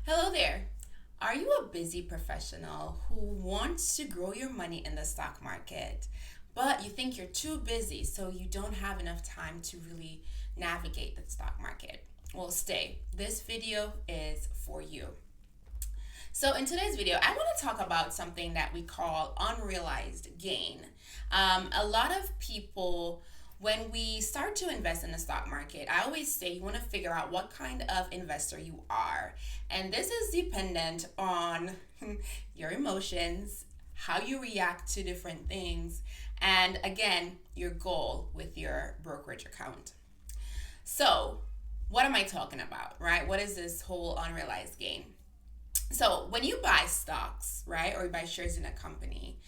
Hello there. Are you a busy professional who wants to grow your money in the stock market, but you think you're too busy, so you don't have enough time to really navigate the stock market? Well, stay. This video is for you. So, in today's video, I want to talk about something that we call unrealized gain. A lot of people, when we start to invest in the stock market, I always say you want to figure out what kind of investor you are. And this is dependent on your emotions, how you react to different things, and again, your goal with your brokerage account. So, what am I talking about, right? What is this whole unrealized gain? So when you buy stocks, right, or you buy shares in a company,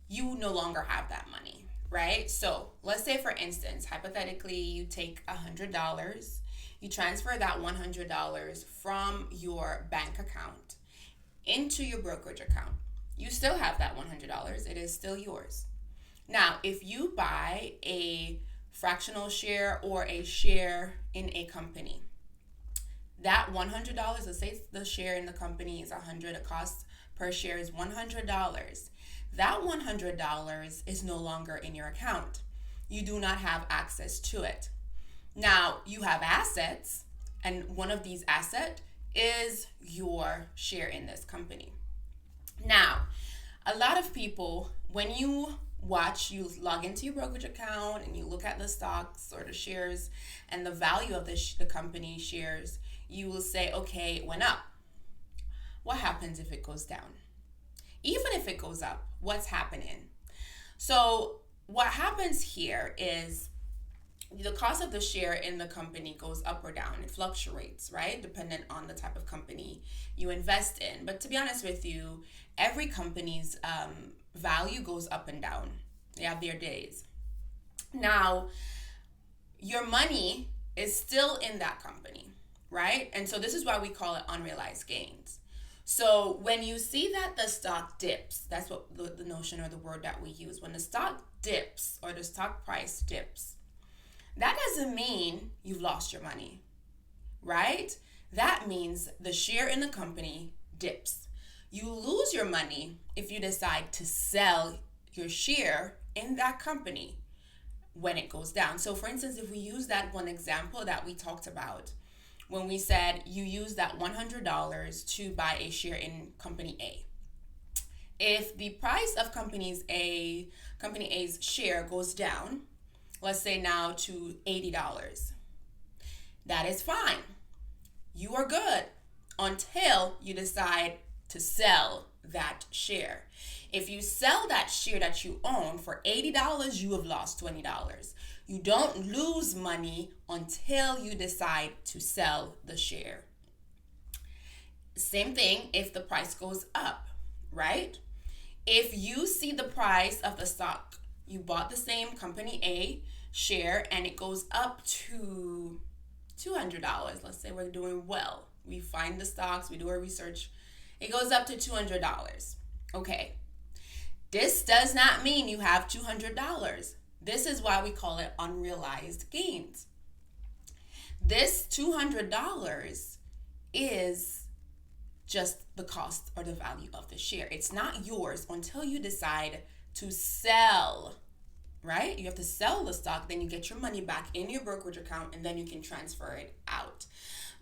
you no longer have that money, right? So let's say, for instance, hypothetically, you take $100, you transfer that $100 from your bank account into your brokerage account. You still have that $100, it is still yours. Now, if you buy a fractional share or a share in a company, that $100, let's say the share in the company is 100, the cost per share is $100. That $100 is no longer in your account. You do not have access to it. Now, you have assets, and one of these assets is your share in this company. Now, a lot of people, when you log into your brokerage account and you look at the stocks or the shares and the value of the company shares, you will say, okay, it went up. What happens if it goes down? Even if it goes up, what's happening? So what happens here is the cost of the share in the company goes up or down. It fluctuates, right? Dependent on the type of company you invest in. But to be honest with you, every company's value goes up and down. They have their days. Now, your money is still in that company, right? And so this is why we call it unrealized gains. So when you see that the stock dips, that's what the notion or the word that we use. When the stock dips or the stock price dips, that doesn't mean you've lost your money, right? That means the share in the company dips. You lose your money if you decide to sell your share in that company when it goes down. So for instance, if we use that one example that we talked about, when we said you use that $100 to buy a share in company A. If the price of company A's share goes down, let's say now to $80, that is fine. You are good until you decide to sell that share. If you sell that share that you own for $80, you have lost $20. You don't lose money until you decide to sell the share. Same thing if the price goes up, right? If you see the price of the stock, you bought the same company A share and it goes up to $200. Let's say we're doing well. We find the stocks, we do our research. It goes up to $200. Okay. This does not mean you have $200. This is why we call it unrealized gains. This $200 is just the cost or the value of the share. It's not yours until you decide to sell, right? You have to sell the stock, then you get your money back in your brokerage account, and then you can transfer it out,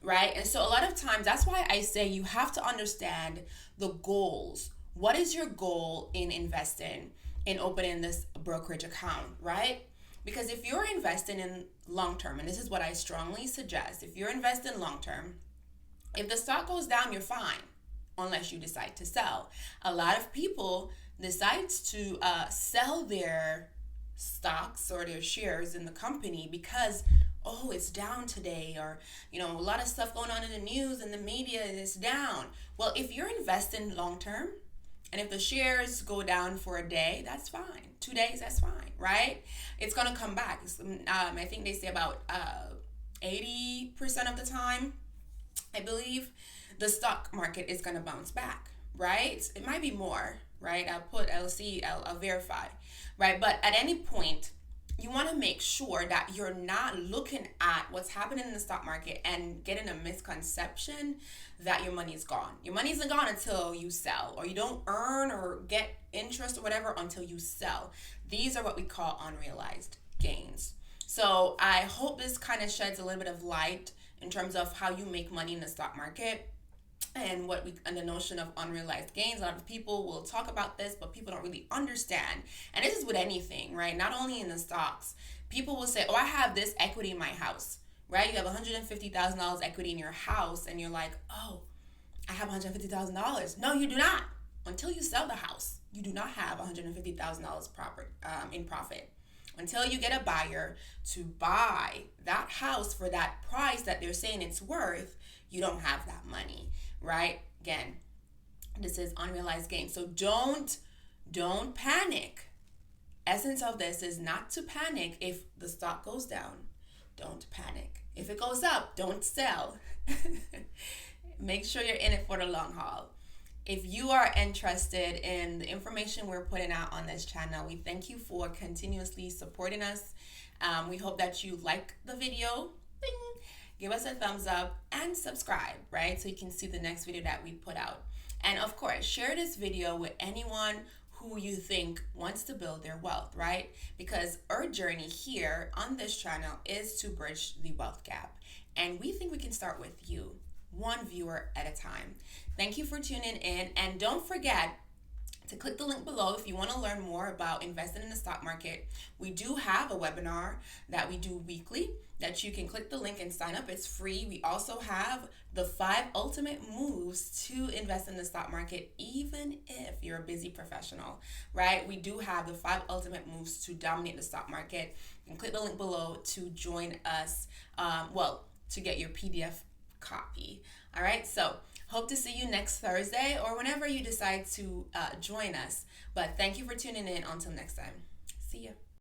right? And so a lot of times, that's why I say you have to understand the goals. What is your goal in investing, in opening this brokerage account, right? Because if you're investing in long term, and this is what I strongly suggest, if you're investing long term, if the stock goes down, you're fine, unless you decide to sell. A lot of people decide to sell their stocks or their shares in the company because, oh, it's down today, or a lot of stuff going on in the news and the media is down. Well, if you're investing long term, and if the shares go down for a day, that's fine. 2 days, that's fine, right? It's going to come back. I think they say about 80% of the time, I believe, the stock market is going to bounce back, right? It might be more, right? I'll see, I'll verify, right? But at any point, you want to make sure that you're not looking at what's happening in the stock market and getting a misconception that your money is gone. Your money isn't gone until you sell, or you don't earn or get interest or whatever until you sell. These are what we call unrealized gains. So I hope this kind of sheds a little bit of light in terms of how you make money in the stock market, and the notion of unrealized gains. A lot of people will talk about this, but people don't really understand. And this is with anything, right? Not only in the stocks. People will say, "Oh, I have this equity in my house." Right? You have $150,000 equity in your house, and you're like, "Oh, I have $150,000." No, you do not. Until you sell the house, you do not have $150,000 in profit. Until you get a buyer to buy that house for that price that they're saying it's worth, you don't have that money, right? Again, this is unrealized gain. So don't panic. Essence of this is not to panic if the stock goes down. Don't panic. If it goes up, don't sell. Make sure you're in it for the long haul. If you are interested in the information we're putting out on this channel, we thank you for continuously supporting us. We hope that you like the video. Bing. Give us a thumbs up and subscribe, right? So you can see the next video that we put out. And of course, share this video with anyone who you think wants to build their wealth, right? Because our journey here on this channel is to bridge the wealth gap. And we think we can start with you, one viewer at a time. Thank you for tuning in, and don't forget to click the link below if you want to learn more about investing in the stock market. We do have a webinar that we do weekly that you can click the link and sign up. It's free. We also have the 5 ultimate moves to invest in the stock market, even if you're a busy professional, right? We do have the 5 ultimate moves to dominate the stock market. You can click the link below to join us, to get your PDF copy. All right, so hope to see you next Thursday or whenever you decide to join us. But thank you for tuning in. Until next time. See ya.